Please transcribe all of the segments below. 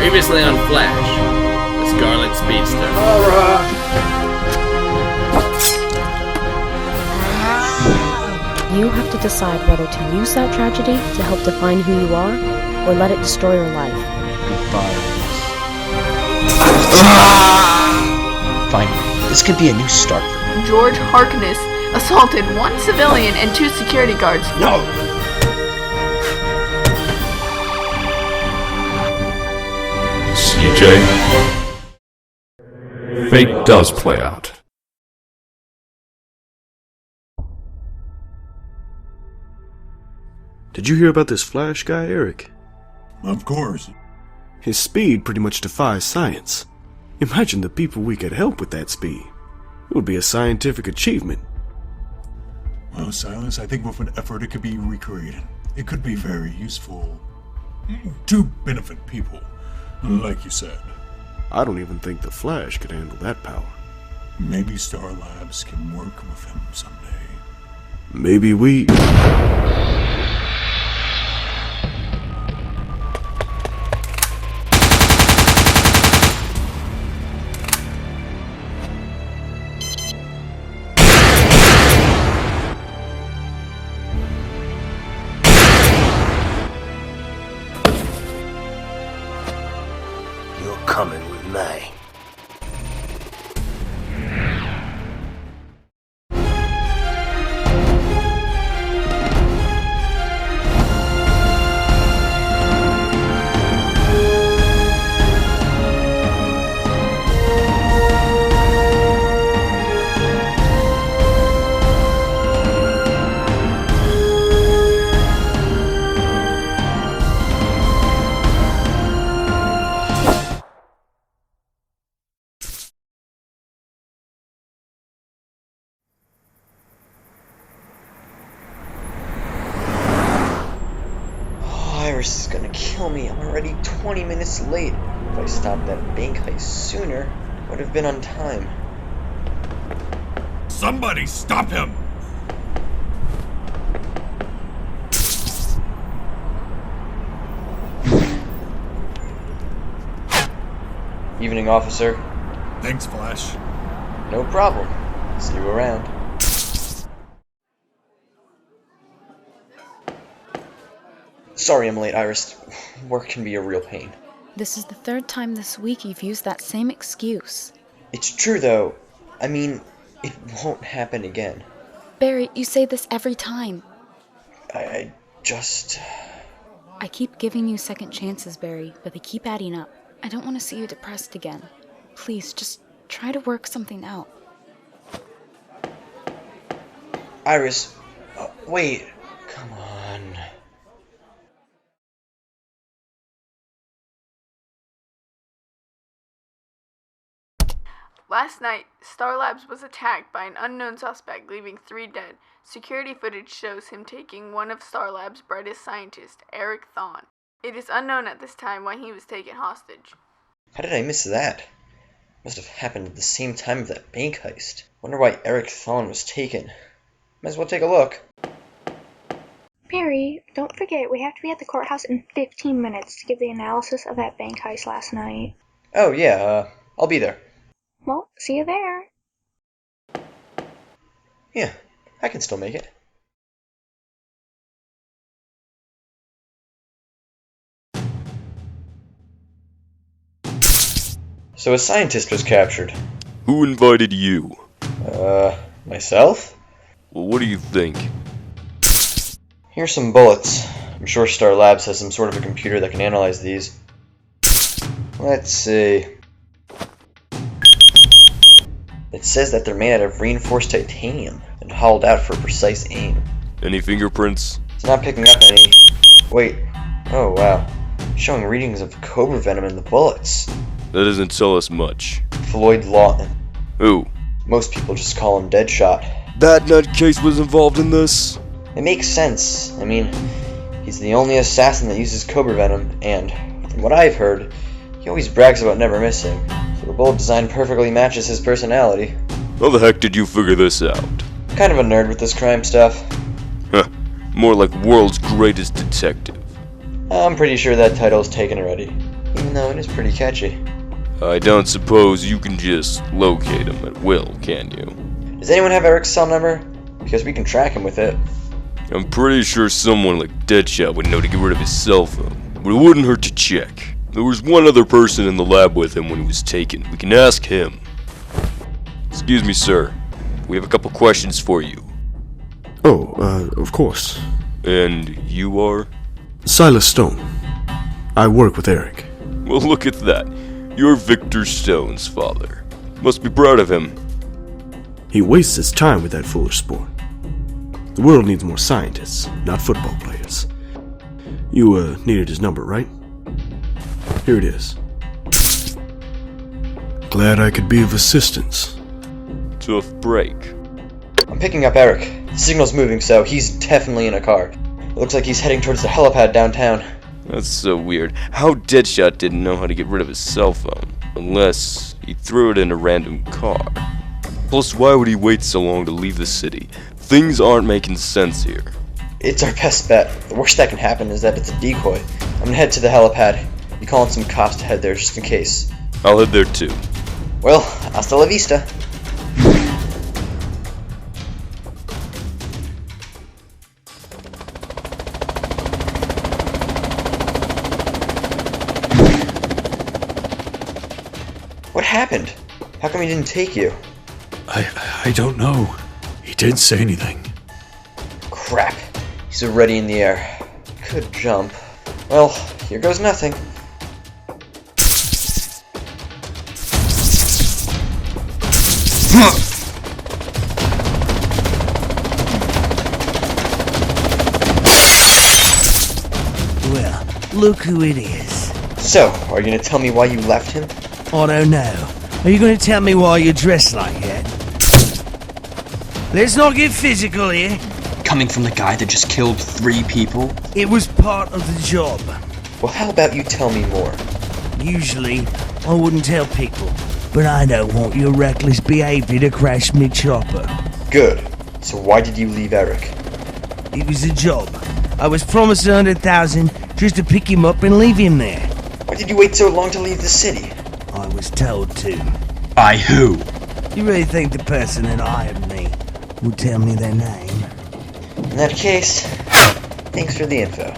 Previously on Flash, the Scarlet Speedster. You have to decide whether to use that tragedy to help define who you are, or let it destroy your life. Fine, this could be a new start. George Harkness assaulted 1 civilian and 2 security guards. No! CJ, fate does play out. Did you hear about this Flash guy, Eric? Of course. His speed pretty much defies science. Imagine the people we could help with that speed. It would be a scientific achievement. Well, Silas, I think with an effort it could be recreated. It could be very useful to benefit people, like you said. I don't even think the Flash could handle that power. Maybe STAR Labs can work with him someday. Maybe we... You're coming with me. Iris is gonna kill me. I'm already 20 minutes late. If I stopped that bank heist sooner, I would have been on time. Somebody stop him! Evening, officer. Thanks, Flash. No problem. See you around. Sorry I'm late, Iris. Work can be a real pain. This is the 3rd time this week you've used that same excuse. It's true, though. I mean, it won't happen again. Barry, you say this every time. I just... I keep giving you second chances, Barry, but they keep adding up. I don't want to see you depressed again. Please, just try to work something out. Iris, wait. Come on. Last night, STAR Labs was attacked by an unknown suspect, leaving 3 dead. Security footage shows him taking one of STAR Labs' brightest scientists, Eric Thawne. It is unknown at this time why he was taken hostage. How did I miss that? Must have happened at the same time of that bank heist. Wonder why Eric Thawne was taken. Might as well take a look. Barry, don't forget we have to be at the courthouse in 15 minutes to give the analysis of that bank heist last night. Oh yeah, I'll be there. Well, see you there. Yeah, I can still make it. So a scientist was captured. Who invited you? Myself? Well, what do you think? Here's some bullets. I'm sure STAR Labs has some sort of a computer that can analyze these. Let's see. It says that they're made out of reinforced titanium and hollowed out for precise aim. Any fingerprints? It's not picking up any. Wait. Oh wow. Showing readings of cobra venom in the bullets. That doesn't tell us much. Floyd Lawton. Who? Most people just call him Deadshot. That nutcase was involved in this? It makes sense. I mean, he's the only assassin that uses cobra venom, and from what I've heard, he always brags about never missing. So the bullet design perfectly matches his personality. How the heck did you figure this out? Kind of a nerd with this crime stuff. Huh. More like world's greatest detective. I'm pretty sure that title's taken already. He even though it is pretty catchy. I don't suppose you can just locate him at will, can you? Does anyone have Eric's cell number? Because we can track him with it. I'm pretty sure someone like Deadshot would know to get rid of his cell phone, but it wouldn't hurt to check. There was one other person in the lab with him when he was taken. We can ask him. Excuse me, sir. We have a couple questions for you. Oh, of course. And you are? Silas Stone. I work with Eric. Well, look at that. You're Victor Stone's father. Must be proud of him. He wastes his time with that foolish sport. The world needs more scientists, not football players. You, needed his number, right? Here it is. Glad I could be of assistance. Tough break. I'm picking up Eric. The signal's moving, so he's definitely in a car. It looks like he's heading towards the helipad downtown. That's so weird. How Deadshot didn't know how to get rid of his cell phone, unless he threw it in a random car. Plus, why would he wait so long to leave the city? Things aren't making sense here. It's our best bet. The worst that can happen is that it's a decoy. I'm gonna head to the helipad. You calling some cops to head there just in case. I'll head there too. Well, hasta la vista. What happened? How come he didn't take you? I don't know. He didn't say anything. Crap. He's already in the air. Could jump. Well, here goes nothing. Well, look who it is. So, are you gonna tell me why you left him? I don't know. Are you going to tell me why you're dressed like that? Let's not get physical here. Coming from the guy that just killed 3 people? It was part of the job. Well, how about you tell me more? Usually, I wouldn't tell people, but I don't want your reckless behavior to crash me chopper. Good. So why did you leave Eric? It was a job. I was promised 100,000 just to pick him up and leave him there. Why did you wait so long to leave the city? I was told to. By who? You really think the person that hired me would tell me their name? In that case, thanks for the info.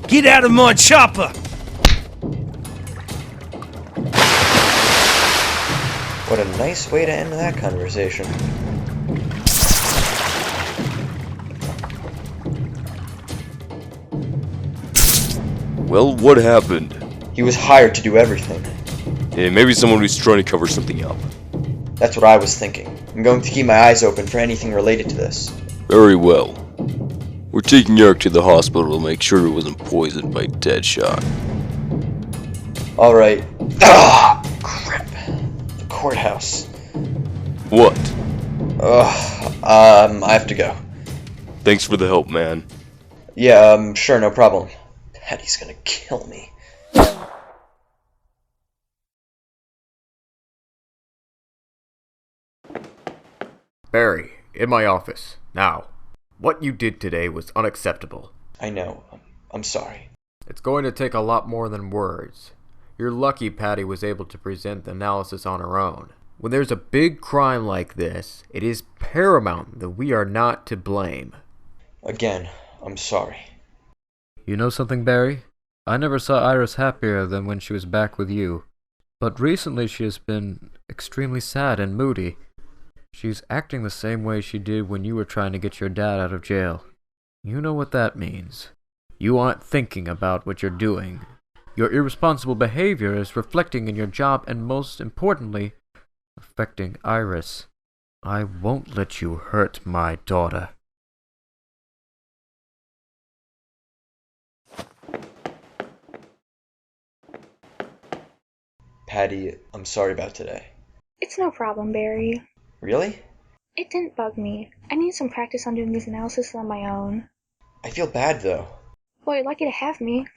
Get out of my chopper! What a nice way to end that conversation. Well, what happened? He was hired to do everything. Yeah, maybe someone was trying to cover something up. That's what I was thinking. I'm going to keep my eyes open for anything related to this. Very well. We're taking Eric to the hospital to make sure he wasn't poisoned by Deadshot. Alright. Ah! Crap. The courthouse. What? I have to go. Thanks for the help, man. Yeah, sure, no problem. Patty's gonna kill me. Barry, in my office. Now, what you did today was unacceptable. I know. I'm sorry. It's going to take a lot more than words. You're lucky Patty was able to present the analysis on her own. When there's a big crime like this, it is paramount that we are not to blame. Again, I'm sorry. You know something, Barry? I never saw Iris happier than when she was back with you. But recently she has been extremely sad and moody. She's acting the same way she did when you were trying to get your dad out of jail. You know what that means. You aren't thinking about what you're doing. Your irresponsible behavior is reflecting in your job and, most importantly, affecting Iris. I won't let you hurt my daughter. Patty, I'm sorry about today. It's no problem, Barry. Really? It didn't bug me. I need some practice on doing these analyses on my own. I feel bad, though. Well, you're lucky to have me.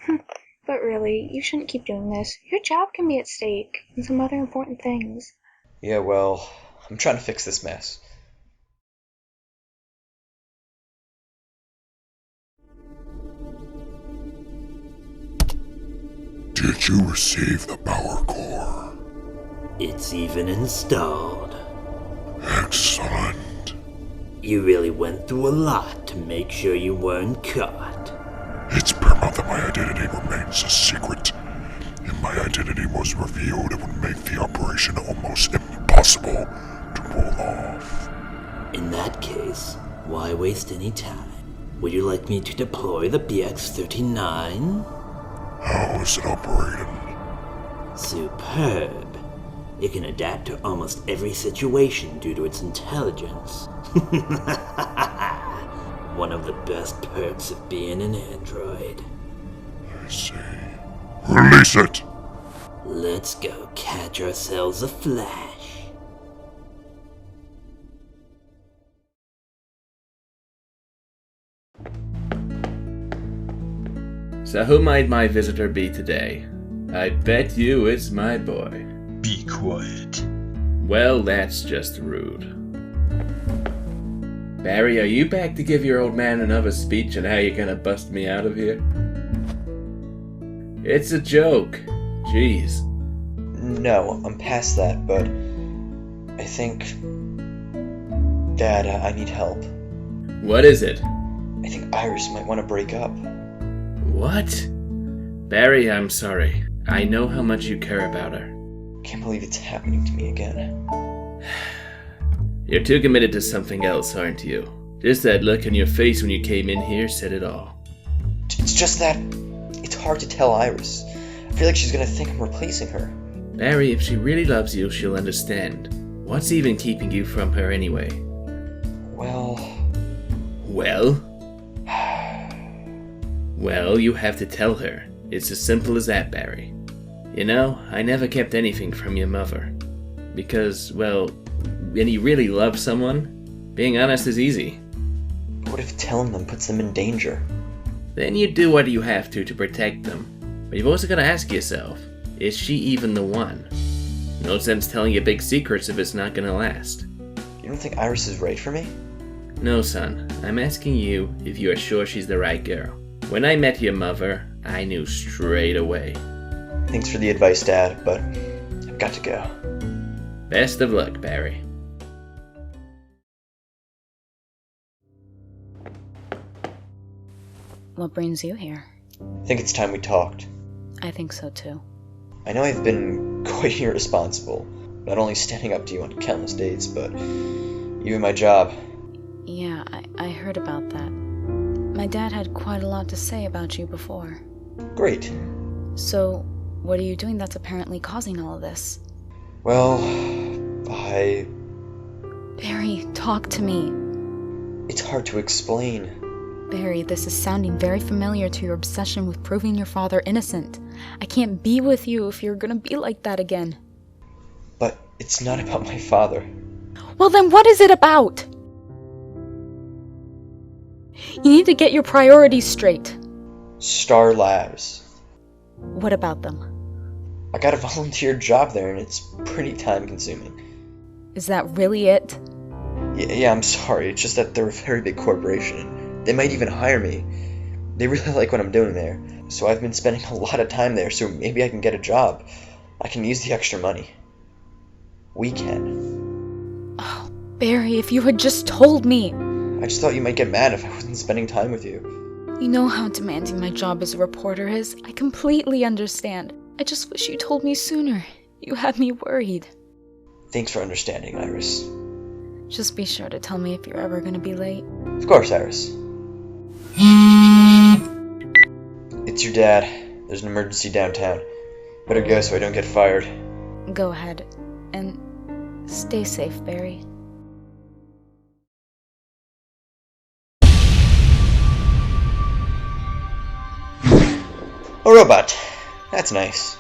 But really, you shouldn't keep doing this. Your job can be at stake, and some other important things. Yeah, well, I'm trying to fix this mess. Did you receive the power core? It's even installed. Excellent. You really went through a lot to make sure you weren't caught. It's paramount that my identity remains a secret. If my identity was revealed, it would make the operation almost impossible to pull off. In that case, why waste any time? Would you like me to deploy the BX-39? How is it operated? Superb. It can adapt to almost every situation due to its intelligence. One of the best perks of being an android. I see. Release it! Let's go catch ourselves a flash. So who might my visitor be today? I bet you it's my boy. Be quiet. Well, that's just rude. Barry, are you back to give your old man another speech on how you're gonna bust me out of here? It's a joke. Jeez. No, I'm past that, but I think... Dad, I need help. What is it? I think Iris might want to break up. What? Barry, I'm sorry. I know how much you care about her. Can't believe it's happening to me again. You're too committed to something else, aren't you? Just that look on your face when you came in here said it all. It's just that... it's hard to tell Iris. I feel like she's gonna think I'm replacing her. Barry, if she really loves you, she'll understand. What's even keeping you from her anyway? Well... Well? Well, you have to tell her. It's as simple as that, Barry. You know, I never kept anything from your mother. Because, well, when you really love someone, being honest is easy. But what if telling them puts them in danger? Then you do what you have to protect them. But you've also got to ask yourself, is she even the one? No sense telling you big secrets if it's not gonna last. You don't think Iris is right for me? No, son. I'm asking you if you are sure she's the right girl. When I met your mother, I knew straight away. Thanks for the advice, Dad, but I've got to go. Best of luck, Barry. What brings you here? I think it's time we talked. I think so too. I know I've been quite irresponsible, not only standing up to you on countless dates, but even my job. Yeah, I heard about that. My dad had quite a lot to say about you before. Great. So, what are you doing that's apparently causing all of this? Well, Barry, talk to me. It's hard to explain. Barry, this is sounding very familiar to your obsession with proving your father innocent. I can't be with you if you're gonna be like that again. But it's not about my father. Well then what is it about? You need to get your priorities straight. S.T.A.R Labs. What about them? I got a volunteer job there and it's pretty time consuming. Is that really it? Yeah, I'm sorry. It's just that they're a very big corporation. They might even hire me. They really like what I'm doing there. So I've been spending a lot of time there, so maybe I can get a job. I can use the extra money. We can. Oh, Barry, if you had just told me. I just thought you might get mad if I wasn't spending time with you. You know how demanding my job as a reporter is. I completely understand. I just wish you told me sooner. You had me worried. Thanks for understanding, Iris. Just be sure to tell me if you're ever gonna be late. Of course, Iris. It's your dad. There's an emergency downtown. Better go so I don't get fired. Go ahead. And stay safe, Barry. A robot. That's nice.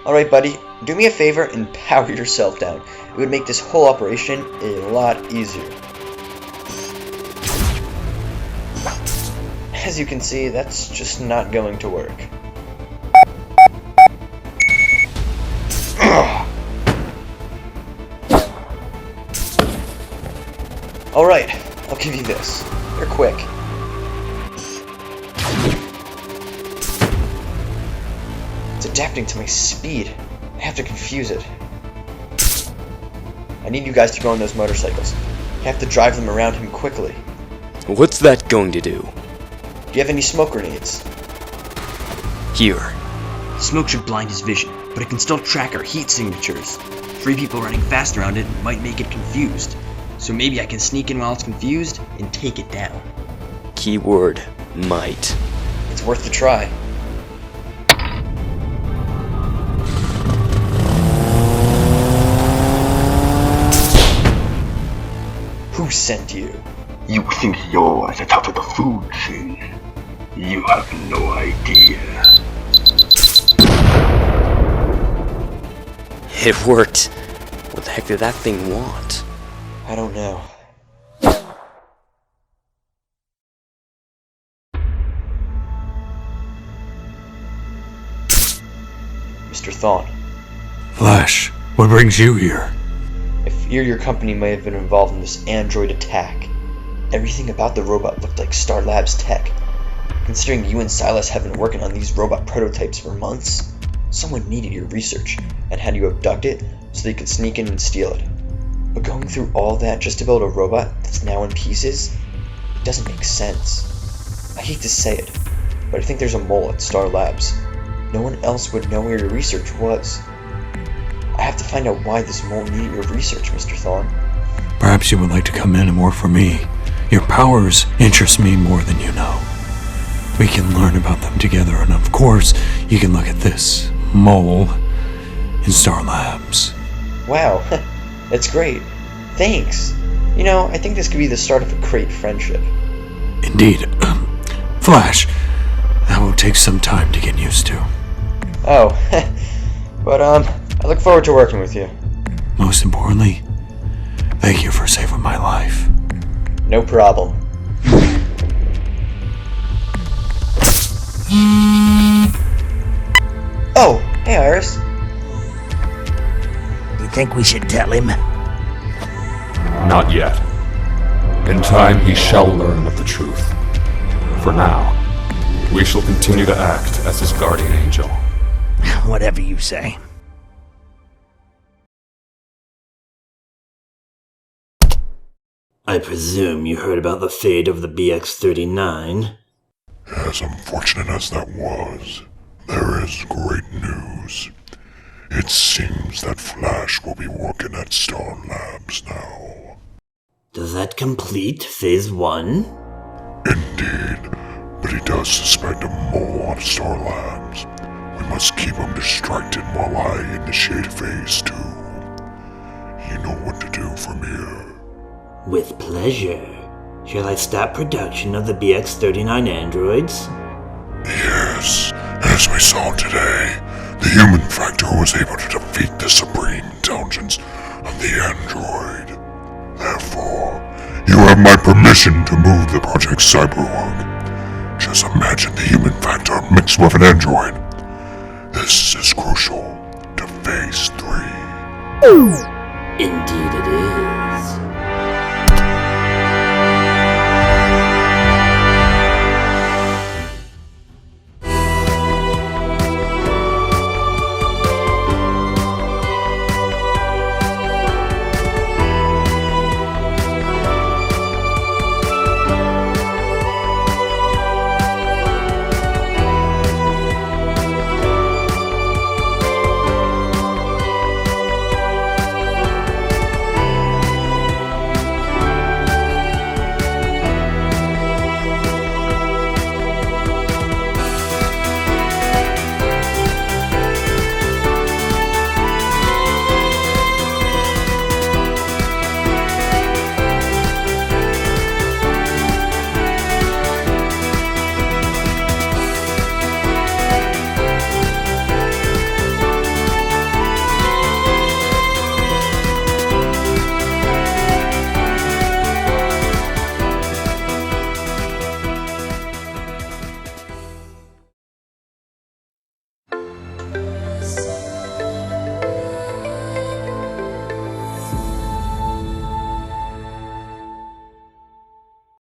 Alright, buddy. Do me a favor and power yourself down. It would make this whole operation a lot easier. As you can see, that's just not going to work. Alright, I'll give you this. They're quick. It's adapting to my speed. I have to confuse it. I need you guys to go on those motorcycles. I have to drive them around him quickly. What's that going to do? Do you have any smoke grenades? Here. Smoke should blind his vision, but it can still track our heat signatures. 3 people running fast around it might make it confused. So maybe I can sneak in while it's confused and take it down. Keyword, might. It's worth a try. Who sent you? You think you're at the top of the food chain? You have no idea. It worked. What the heck did that thing want? I don't know. Mr. Thawne. Flash, what brings you here? I fear your company may have been involved in this android attack. Everything about the robot looked like STAR Labs tech. Considering you and Silas have been working on these robot prototypes for months, someone needed your research and had you abduct it so they could sneak in and steal it. But going through all that just to build a robot that's now in pieces, it doesn't make sense. I hate to say it, but I think there's a mole at STAR Labs. No one else would know where your research was. I have to find out why this mole needed your research, Mr. Thawne. Perhaps you would like to come in and work for me. Your powers interest me more than you know. We can learn about them together, and of course, you can look at this mole in STAR Labs. Wow, that's great. Thanks. You know, I think this could be the start of a great friendship. Indeed. Flash, that will take some time to get used to. Oh, but I look forward to working with you. Most importantly, thank you for saving my life. No problem. Oh, hey Iris. You think we should tell him? Not yet. In time, he shall learn of the truth. For now, we shall continue to act as his guardian angel. Whatever you say. I presume you heard about the fate of the BX-39? As unfortunate as that was, there is great news. It seems that Flash will be working at STAR Labs now. Does that complete Phase 1? Indeed, but he does suspect a mole on STAR Labs. We must keep him distracted while I initiate Phase 2. You know what to do from here. With pleasure. Shall I start production of the BX-39 androids? Yes, as we saw today, the human factor was able to defeat the supreme intelligence of the android. Therefore, you have my permission to move the Project Cyberwalk. Just imagine the human factor mixed with an android. This is crucial to Phase 3.